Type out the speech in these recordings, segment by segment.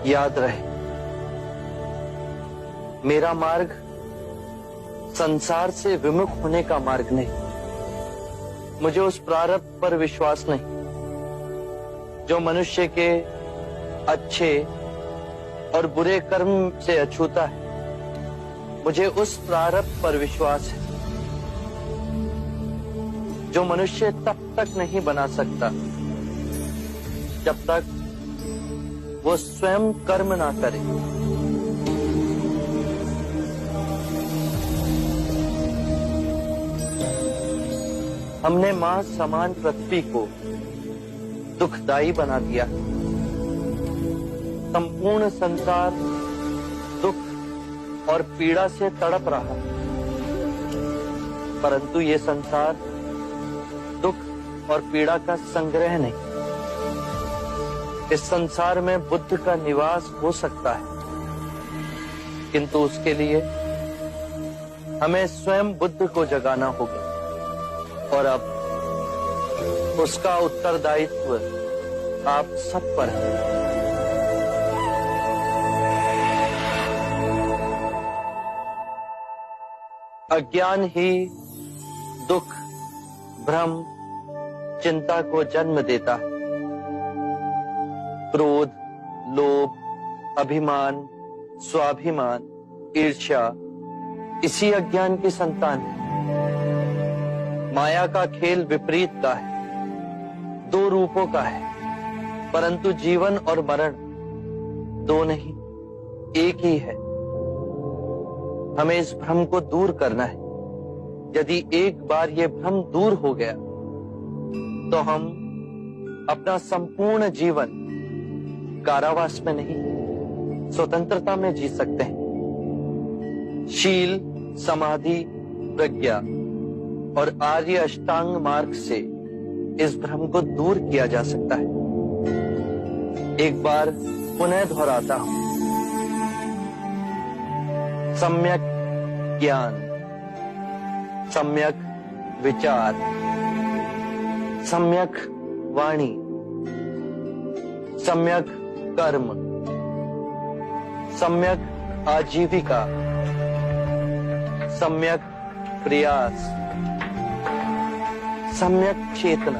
याद रहे, मेरा मार्ग संसार से विमुख होने का मार्ग नहीं। मुझे उस प्रारब्ध पर विश्वास नहीं जो मनुष्य के अच्छे और बुरे कर्म से अछूता है। मुझे उस प्रारब्ध पर विश्वास है जो मनुष्य तब तक नहीं बना सकता जब तक वो स्वयं कर्म ना करे। हमने मां समान पृथ्वी को दुखदाई बना दिया। संपूर्ण संसार दुख और पीड़ा से तड़प रहा, परंतु ये संसार दुख और पीड़ा का संग्रह नहीं। इस संसार में बुद्ध का निवास हो सकता है, किंतु उसके लिए हमें स्वयं बुद्ध को जगाना होगा। और अब उसका उत्तरदायित्व आप सब पर है। अज्ञान ही दुख, भ्रम, चिंता को जन्म देता है। क्रोध, लोभ, अभिमान, स्वाभिमान, ईर्ष्या इसी अज्ञान की संतान है। माया का खेल विपरीत का है, दो रूपों का है, परंतु जीवन और मरण दो नहीं, एक ही है। हमें इस भ्रम को दूर करना है। यदि एक बार ये भ्रम दूर हो गया तो हम अपना संपूर्ण जीवन कारावास में नहीं, स्वतंत्रता में जी सकते हैं। शील, समाधि, प्रज्ञा और आर्य अष्टांग मार्ग से इस भ्रम को दूर किया जा सकता है। एक बार पुनः दोहराता हूं, सम्यक ज्ञान, सम्यक विचार, सम्यक वाणी, सम्यक कर्म, सम्यक आजीविका, सम्यक प्रयास, सम्यक चेतना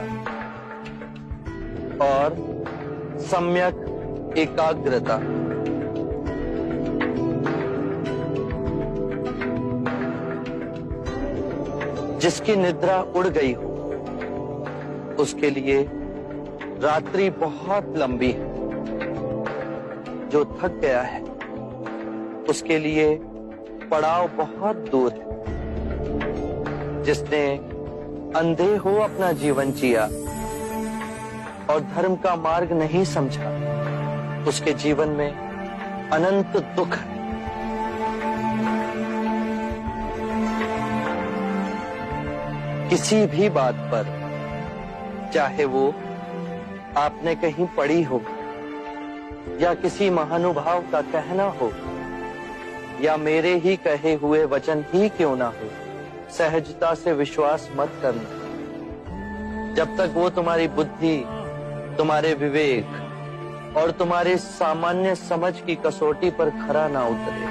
और सम्यक एकाग्रता। जिसकी निद्रा उड़ गई हो उसके लिए रात्रि बहुत लंबी है। जो थक गया है उसके लिए पड़ाव बहुत दूर है। जिसने अंधे हो अपना जीवन जिया और धर्म का मार्ग नहीं समझा, उसके जीवन में अनंत दुख है। किसी भी बात पर, चाहे वो आपने कहीं पढ़ी हो या किसी महानुभाव का कहना हो या मेरे ही कहे हुए वचन ही क्यों ना हो, सहजता से विश्वास मत करना जब तक वो तुम्हारी बुद्धि, तुम्हारे विवेक और तुम्हारे सामान्य समझ की कसौटी पर खरा ना उतरे।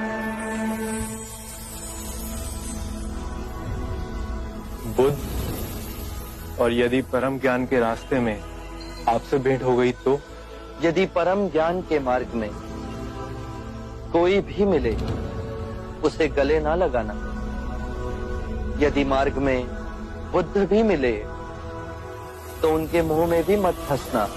बुद्ध, और यदि परम ज्ञान के रास्ते में आपसे भेंट हो गई तो? यदि परम ज्ञान के मार्ग में कोई भी मिले उसे गले ना लगाना। यदि मार्ग में बुद्ध भी मिले तो उनके मुंह में भी मत हंसना।